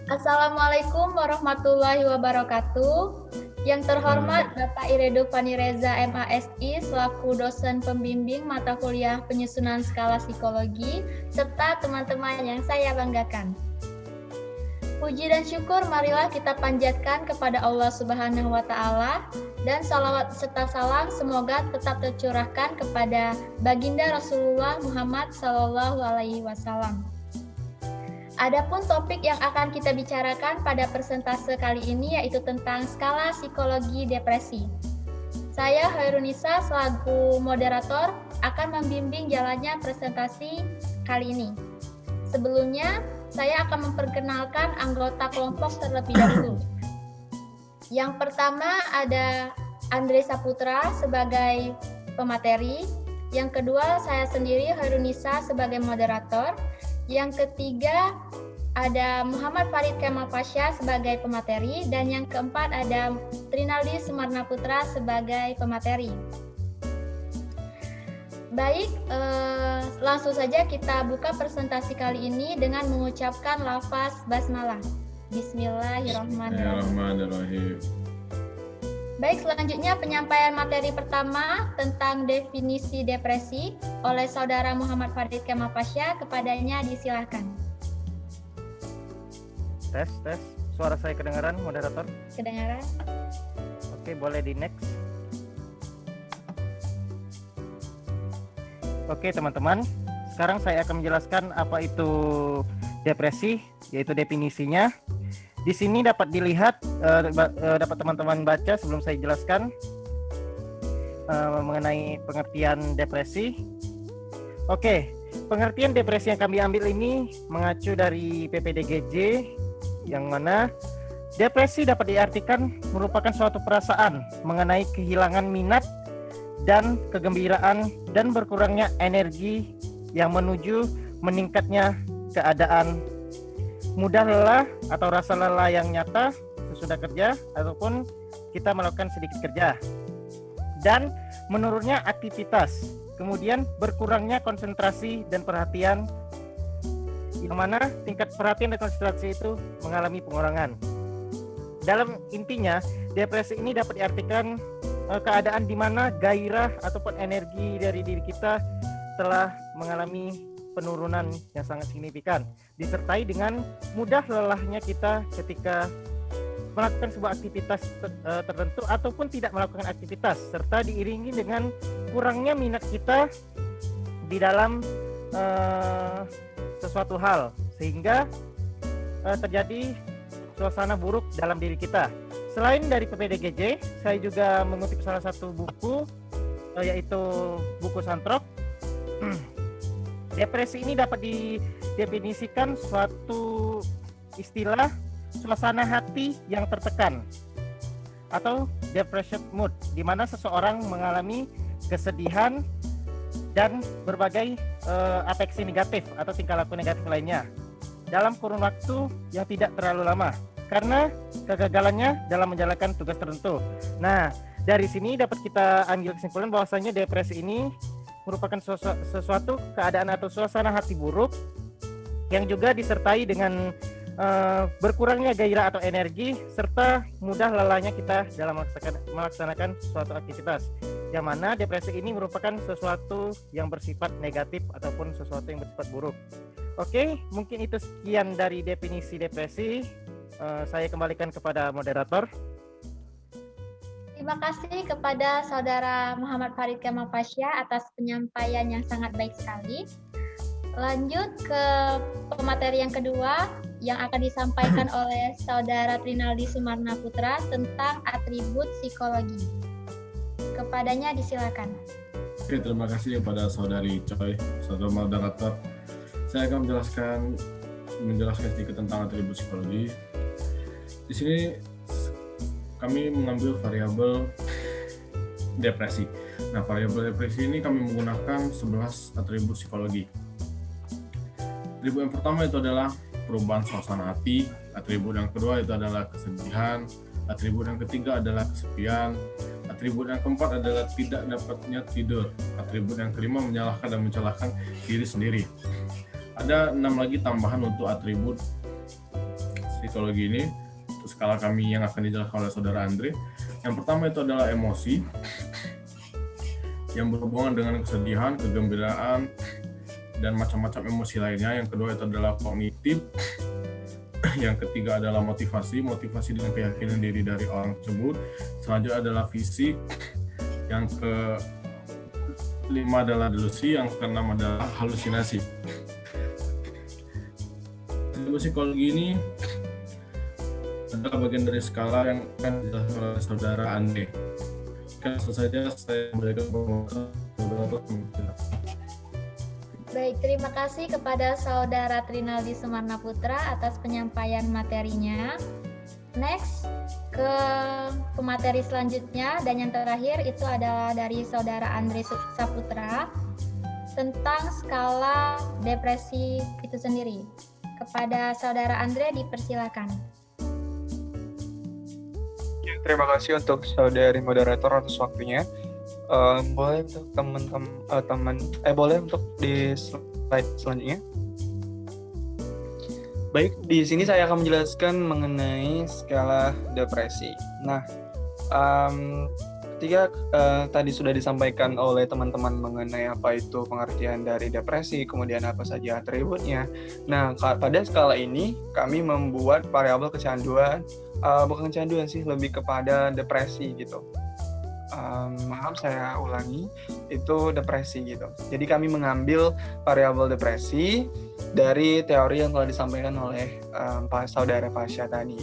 Assalamualaikum warahmatullahi wabarakatuh. Yang terhormat Bapak Iredo Fani Reza MASI selaku dosen pembimbing mata kuliah penyusunan skala psikologi serta teman-teman yang saya banggakan. Puji dan syukur marilah kita panjatkan kepada Allah Subhanahu wa Ta'ala, dan salawat serta salam semoga tetap tercurahkan kepada Baginda Rasulullah Muhammad Sallallahu Alaihi Wasallam. Adapun topik yang akan kita bicarakan pada persentase kali ini yaitu tentang skala psikologi depresi. Saya Hairunisa selaku moderator akan membimbing jalannya presentasi kali ini. Sebelumnya, saya akan memperkenalkan anggota kelompok terlebih dahulu. Yang pertama ada Andre Saputra sebagai pemateri. Yang kedua, saya sendiri Hairunisa sebagai moderator. Yang ketiga ada Muhammad Farid Kemal Pasha sebagai pemateri, dan yang keempat ada Trinaldi Sumarna Putra sebagai pemateri. Baik, langsung saja kita buka presentasi kali ini dengan mengucapkan lafaz basmalah. Bismillahirrahmanirrahim. Baik, selanjutnya penyampaian materi pertama tentang definisi depresi oleh Saudara Muhammad Farid Kemal Pasha. Kepadanya disilahkan. Tes. Suara saya kedengaran, moderator? Kedengaran. Oke, boleh di next. Oke, teman-teman. Sekarang saya akan menjelaskan apa itu depresi, yaitu definisinya. Di sini dapat dilihat, dapat teman-teman baca sebelum saya jelaskan mengenai pengertian depresi. Oke, pengertian depresi yang kami ambil ini mengacu dari PPDGJ, yang mana depresi dapat diartikan merupakan suatu perasaan mengenai kehilangan minat dan kegembiraan dan berkurangnya energi yang menuju meningkatnya keadaan mudah lelah atau rasa lelah yang nyata sesudah kerja ataupun kita melakukan sedikit kerja, dan menurunnya aktivitas, kemudian berkurangnya konsentrasi dan perhatian, yang mana tingkat perhatian dan konsentrasi itu mengalami pengurangan. Dalam intinya, depresi ini dapat diartikan keadaan di mana gairah ataupun energi dari diri kita telah mengalami penurunan yang sangat signifikan, disertai dengan mudah lelahnya kita ketika melakukan sebuah aktivitas tertentu ataupun tidak melakukan aktivitas, serta diiringi dengan kurangnya minat kita di dalam sesuatu hal, sehingga terjadi suasana buruk dalam diri kita. Selain dari PPDGJ, saya juga mengutip salah satu buku, yaitu buku Santrok. Depresi ini dapat didefinisikan suatu istilah suasana hati yang tertekan atau depression mood, di mana seseorang mengalami kesedihan dan berbagai afeksi negatif atau tingkah laku negatif lainnya dalam kurun waktu yang tidak terlalu lama karena kegagalannya dalam menjalankan tugas tertentu. Nah, dari sini dapat kita ambil kesimpulan bahwasanya depresi ini merupakan sesuatu keadaan atau suasana hati buruk yang juga disertai dengan berkurangnya gairah atau energi serta mudah lelahnya kita dalam melaksanakan suatu aktivitas, yang mana depresi ini merupakan sesuatu yang bersifat negatif ataupun sesuatu yang bersifat buruk. Oke, mungkin itu sekian dari definisi depresi. Saya kembalikan kepada moderator. Terima kasih kepada Saudara Muhammad Farid Kemal Pasha atas penyampaian yang sangat baik sekali. Lanjut ke pemateri yang kedua yang akan disampaikan oleh Saudara Trinaldi Sumarna Putra tentang atribut psikologi. Kepadanya disilakan. Oke, terima kasih kepada Saudari Choi, Saudara moderator. Saya akan menjelaskan sedikit tentang atribut psikologi. Di sini kami mengambil variabel depresi. Nah, variabel depresi ini kami menggunakan 11 atribut psikologi. Atribut yang pertama itu adalah perubahan suasana hati. Atribut yang kedua itu adalah kesedihan. Atribut yang ketiga adalah kesepian. Atribut yang keempat adalah tidak dapatnya tidur. Atribut yang kelima menyalahkan dan mencelakakan diri sendiri. Ada 6 lagi tambahan untuk atribut psikologi ini, untuk skala kami yang akan dijelaskan oleh saudara Andre. Yang pertama itu adalah emosi, yang berhubungan dengan kesedihan, kegembiraan, dan macam-macam emosi lainnya. Yang kedua itu adalah kognitif. Yang ketiga adalah motivasi dengan keyakinan diri dari orang tersebut. Selanjutnya adalah fisik. Yang kelima adalah delusi. Yang keenam adalah halusinasi. Atribusi psikologi ini adalah bagian dari skala yang akan dijelaskan oleh saudara Andre. Langsung saja saya memberikan pembahasan. Baik, terima kasih kepada Saudara Trinaldi Sumarna Putra atas penyampaian materinya. Next, ke pemateri selanjutnya dan yang terakhir itu adalah dari Saudara Andre Saputra tentang skala depresi itu sendiri. Kepada Saudara Andre dipersilakan. Terima kasih untuk saudari moderator atas waktunya. Boleh untuk boleh untuk di slide selanjutnya. Baik, di sini saya akan menjelaskan mengenai skala depresi. Nah, ketika tadi sudah disampaikan oleh teman-teman mengenai apa itu pengertian dari depresi, kemudian apa saja atributnya. Nah, pada skala ini kami membuat variabel kecanduan, bukan kecanduan sih, lebih kepada depresi gitu. Maaf saya ulangi, itu depresi gitu. Jadi kami mengambil variabel depresi dari teori yang telah disampaikan oleh saudara Fasya tadi.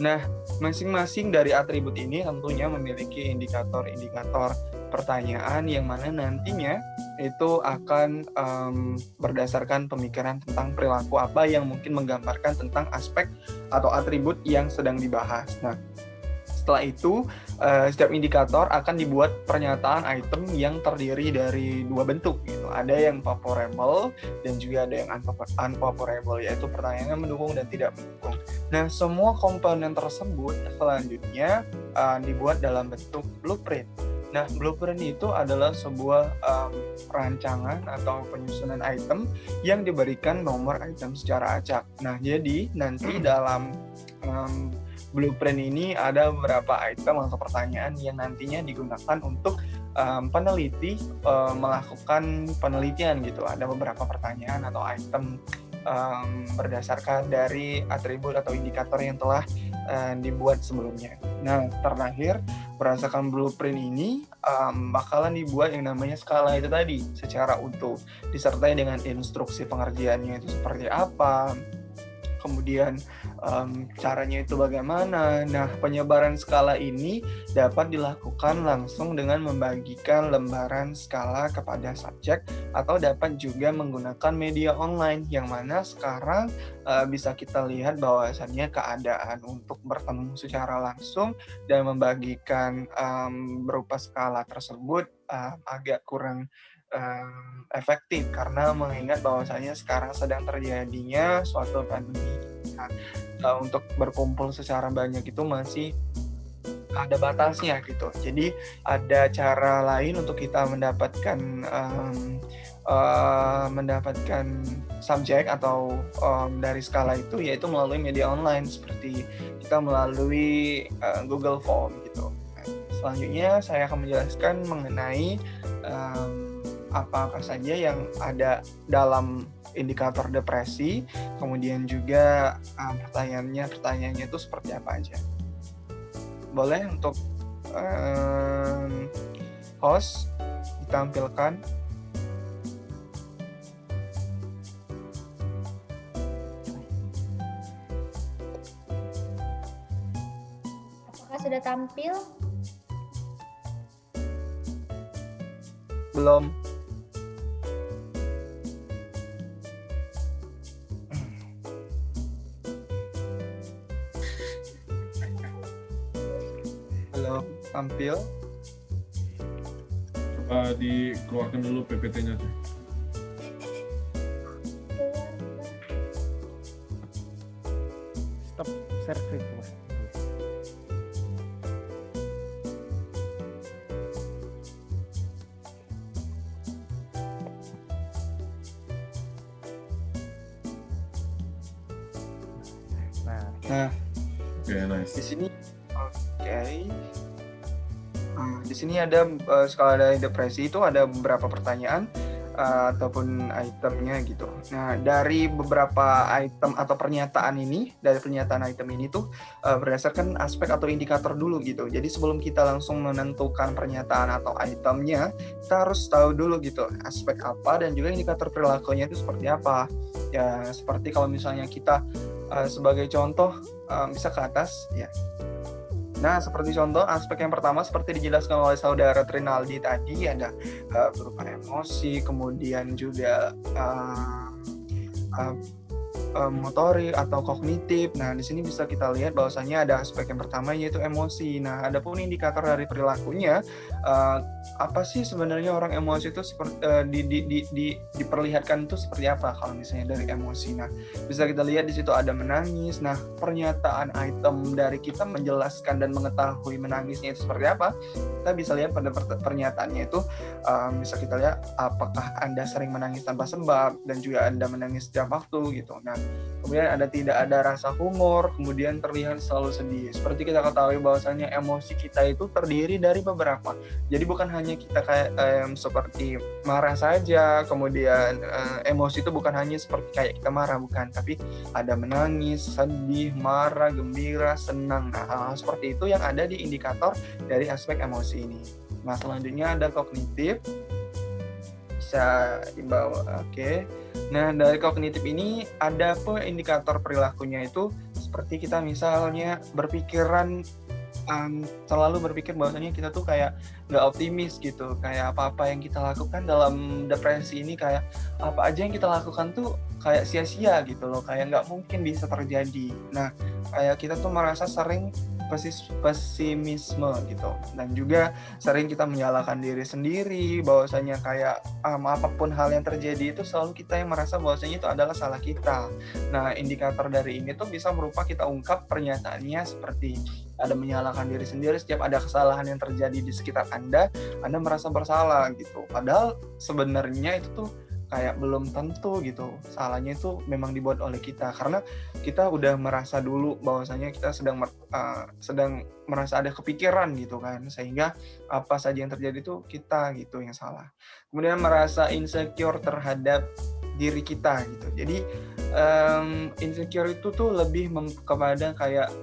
Nah, masing-masing dari atribut ini tentunya memiliki indikator-indikator pertanyaan yang mana nantinya itu akan berdasarkan pemikiran tentang perilaku apa yang mungkin menggambarkan tentang aspek atau atribut yang sedang dibahas. Nah, setelah itu, setiap indikator akan dibuat pernyataan item yang terdiri dari dua bentuk gitu. Ada yang favorable dan juga ada yang unfavorable, yaitu pertanyaannya mendukung dan tidak mendukung. Nah, semua komponen tersebut selanjutnya dibuat dalam bentuk blueprint. Nah, blueprint itu adalah sebuah rancangan atau penyusunan item yang diberikan nomor item secara acak. Nah, jadi nanti dalam blueprint ini ada beberapa item atau pertanyaan yang nantinya digunakan untuk peneliti melakukan penelitian gitu. Ada beberapa pertanyaan atau item berdasarkan dari atribut atau indikator yang telah dibuat sebelumnya. Nah, terakhir berdasarkan blueprint ini bakalan dibuat yang namanya skala itu tadi secara utuh, disertai dengan instruksi pengerjaannya itu seperti apa, kemudian caranya itu bagaimana. Nah, penyebaran skala ini dapat dilakukan langsung dengan membagikan lembaran skala kepada subjek atau dapat juga menggunakan media online yang mana sekarang bisa kita lihat bahwasannya keadaan untuk bertemu secara langsung dan membagikan berupa skala tersebut agak kurang efektif karena mengingat bahwasanya sekarang sedang terjadinya suatu pandemi. Untuk berkumpul secara banyak itu masih ada batasnya gitu. Jadi ada cara lain untuk kita mendapatkan subjek atau dari skala itu, yaitu melalui media online seperti kita melalui Google Form gitu. Selanjutnya saya akan menjelaskan mengenai apa saja yang ada dalam indikator depresi, kemudian juga pertanyaannya itu seperti apa aja. Boleh untuk host ditampilkan. Apakah sudah tampil? Belum. Belum tampil. Coba dikeluarkan dulu PPT-nya tuh. Stop share screen. Nah, Nah, Oke, nice. di sini di sini ada skala dari depresi itu ada beberapa pertanyaan ataupun itemnya gitu. Nah, dari beberapa item atau pernyataan ini, dari pernyataan item ini tuh berdasarkan aspek atau indikator dulu gitu. Jadi sebelum kita langsung menentukan pernyataan atau itemnya, kita harus tahu dulu gitu aspek apa dan juga indikator perilakunya itu seperti apa. Ya, seperti kalau misalnya kita sebagai contoh bisa ke atas ya. Nah, seperti contoh, aspek yang pertama seperti dijelaskan oleh saudara Trinaldi tadi, ada berupa emosi, kemudian juga motorik atau kognitif. Nah, di sini bisa kita lihat bahwasanya ada aspek yang pertama yaitu emosi. Nah, adapun indikator dari perilakunya, apa sih sebenarnya orang emosi itu seperti diperlihatkan itu seperti apa kalau misalnya dari emosi. Nah, bisa kita lihat di situ ada menangis. Nah, pernyataan item dari kita menjelaskan dan mengetahui menangisnya itu seperti apa. Kita bisa lihat pada pernyataannya itu bisa kita lihat apakah Anda sering menangis tanpa sebab dan juga Anda menangis setiap waktu gitu. Nah, kemudian tidak ada rasa humor, kemudian terlihat selalu sedih. Seperti kita ketahui bahwasanya emosi kita itu terdiri dari beberapa. Jadi bukan hanya kita kayak seperti marah saja, kemudian emosi itu bukan hanya seperti kayak kita marah, bukan, tapi ada menangis, sedih, marah, gembira, senang. Nah, hal seperti itu yang ada di indikator dari aspek emosi ini. Nah, selanjutnya ada kognitif. Bisa dibawa, oke. Nah, dari kognitif ini ada indikator perilakunya itu seperti kita misalnya berpikiran selalu berpikir bahwasanya kita tuh kayak nggak optimis gitu, kayak apa-apa yang kita lakukan dalam depresi ini kayak apa aja yang kita lakukan tuh kayak sia-sia gitu loh, kayak nggak mungkin bisa terjadi. Nah, kayak kita tuh merasa sering pesimisme gitu, dan juga sering kita menyalahkan diri sendiri bahwasanya kayak apapun hal yang terjadi itu selalu kita yang merasa bahwasanya itu adalah salah kita. Nah, indikator dari ini tuh bisa berupa kita ungkap pernyataannya seperti ada menyalahkan diri sendiri setiap ada kesalahan yang terjadi di sekitar Anda merasa bersalah gitu. Padahal sebenarnya itu tuh kayak belum tentu gitu. Salahnya itu memang dibuat oleh kita karena kita udah merasa dulu bahwasanya kita sedang merasa ada kepikiran gitu kan, sehingga apa saja yang terjadi itu kita gitu yang salah. Kemudian merasa insecure terhadap diri kita gitu. Jadi insecure itu tuh lebih kepada kayak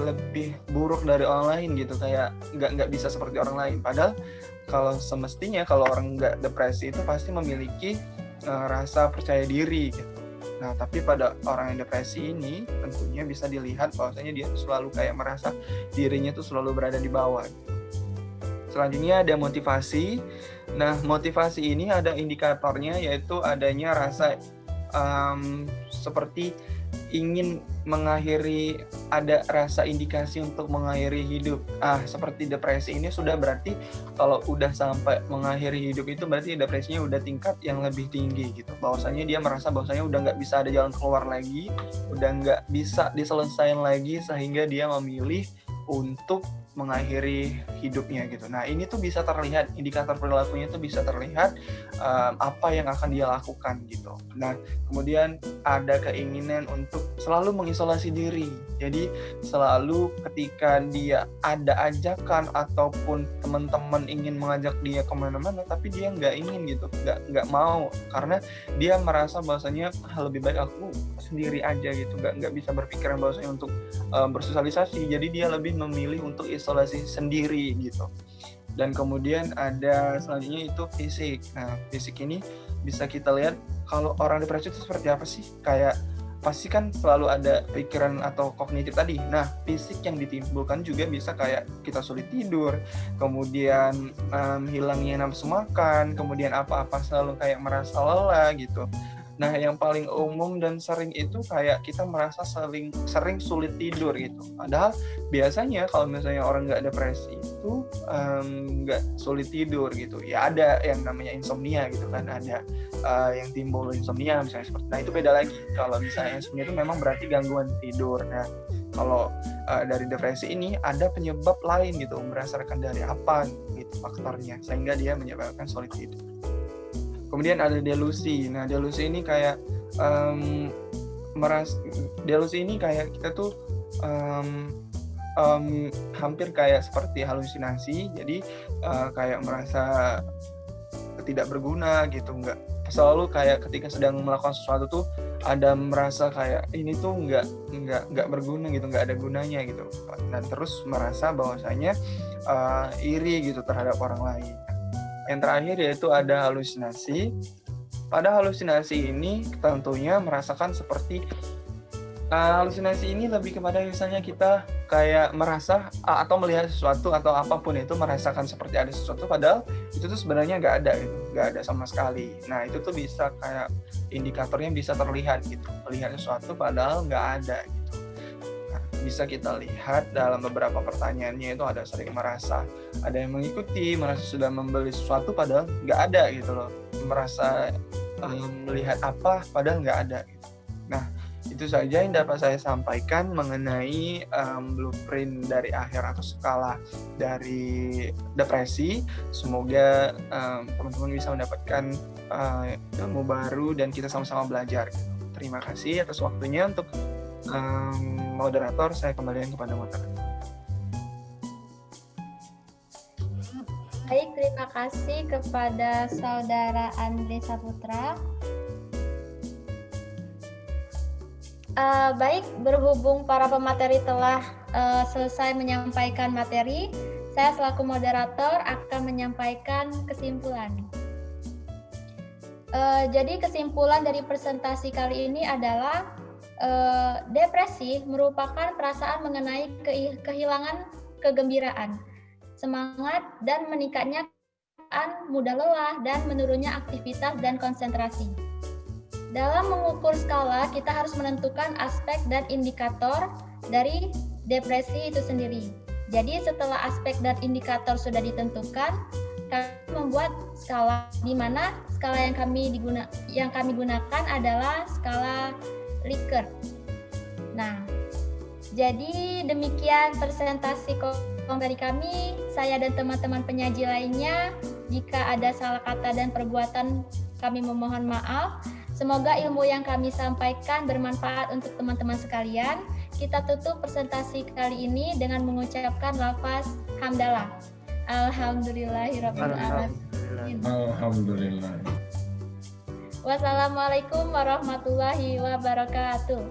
lebih buruk dari orang lain gitu, kayak nggak bisa seperti orang lain. Padahal kalau semestinya kalau orang nggak depresi itu pasti memiliki rasa percaya diri gitu. Nah, tapi pada orang yang depresi ini tentunya bisa dilihat bahwasanya dia selalu kayak merasa dirinya tuh selalu berada di bawah. Selanjutnya ada motivasi. Nah, motivasi ini ada indikatornya yaitu adanya rasa seperti ingin mengakhiri, ada rasa indikasi untuk mengakhiri hidup. Seperti depresi ini sudah berarti kalau udah sampai mengakhiri hidup itu berarti depresinya udah tingkat yang lebih tinggi gitu. Bahwasanya dia merasa bahwasanya udah nggak bisa ada jalan keluar lagi, udah nggak bisa diselesain lagi sehingga dia memilih untuk mengakhiri hidupnya gitu. Nah, ini tuh bisa terlihat, indikator perilakunya tuh bisa terlihat apa yang akan dia lakukan gitu. Nah, kemudian ada keinginan untuk selalu mengisolasi diri. Jadi selalu ketika dia ada ajakan ataupun teman-teman ingin mengajak dia kemana-mana, tapi dia nggak ingin gitu, nggak mau karena dia merasa bahwasanya lebih baik aku sendiri aja gitu, nggak bisa berpikiran bahwasanya untuk bersosialisasi. Jadi dia lebih memilih untuk isolasi sendiri gitu. Dan kemudian ada selanjutnya itu fisik. Nah, fisik ini bisa kita lihat kalau orang depresi itu seperti apa sih? Kayak pasti kan selalu ada pikiran atau kognitif tadi. Nah, fisik yang ditimbulkan juga bisa kayak kita sulit tidur, kemudian hilangnya nafsu makan, kemudian apa-apa selalu kayak merasa lelah gitu. Nah, yang paling umum dan sering itu kayak kita merasa sering sulit tidur gitu. Padahal biasanya kalau misalnya orang nggak depresi itu nggak sulit tidur gitu. Ya ada yang namanya insomnia gitu kan, ada yang timbul insomnia misalnya seperti. Nah, itu beda lagi. Kalau misalnya insomnia itu memang berarti gangguan tidur. Nah, kalau dari depresi ini ada penyebab lain gitu, berdasarkan dari apa gitu faktornya sehingga dia menyebabkan sulit tidur. Kemudian ada delusi. Nah, delusi ini kayak delusi ini kayak kita tuh hampir kayak seperti halusinasi, jadi kayak merasa tidak berguna gitu, nggak selalu kayak ketika sedang melakukan sesuatu tuh ada merasa kayak ini tuh nggak berguna gitu, nggak ada gunanya gitu, dan terus merasa bahwasanya iri gitu terhadap orang lain. Yang terakhir yaitu ada halusinasi. Pada halusinasi ini tentunya merasakan seperti halusinasi ini lebih kepada misalnya kita kayak merasa atau melihat sesuatu atau apapun itu merasakan seperti ada sesuatu padahal itu tuh sebenarnya nggak ada gitu, nggak ada sama sekali. Nah itu tuh bisa kayak indikatornya bisa terlihat gitu, melihat sesuatu padahal nggak ada gitu. Nah, bisa kita lihat dalam beberapa pertanyaannya itu ada sering merasa ada yang mengikuti, merasa sudah membeli sesuatu padahal nggak ada gitu loh, merasa melihat apa padahal nggak ada gitu. Nah itu saja yang dapat saya sampaikan mengenai blueprint dari akhir atau skala dari depresi. Semoga teman-teman bisa mendapatkan ilmu baru dan kita sama-sama belajar. Terima kasih atas waktunya. Untuk moderator, saya kembalikan kepada moderator. Baik, terima kasih kepada Saudara Andre Saputra. Baik, berhubung para pemateri telah selesai menyampaikan materi, saya selaku moderator akan menyampaikan kesimpulan. Jadi kesimpulan dari presentasi kali ini adalah depresi merupakan perasaan mengenai kehilangan kegembiraan, semangat, dan meningkatnya mudah lelah dan menurunnya aktivitas dan konsentrasi. Dalam mengukur skala, kita harus menentukan aspek dan indikator dari depresi itu sendiri. Jadi setelah aspek dan indikator sudah ditentukan, kami membuat skala, di mana skala yang kami gunakan adalah skala Likert. Nah, jadi demikian presentasi dari kami. Saya dan teman-teman penyaji lainnya, jika ada salah kata dan perbuatan, kami memohon maaf. Semoga ilmu yang kami sampaikan bermanfaat untuk teman-teman sekalian. Kita tutup presentasi kali ini dengan mengucapkan lafaz hamdalah. Alhamdulillahirabbil alamin. Alhamdulillah. Wassalamualaikum warahmatullahi wabarakatuh.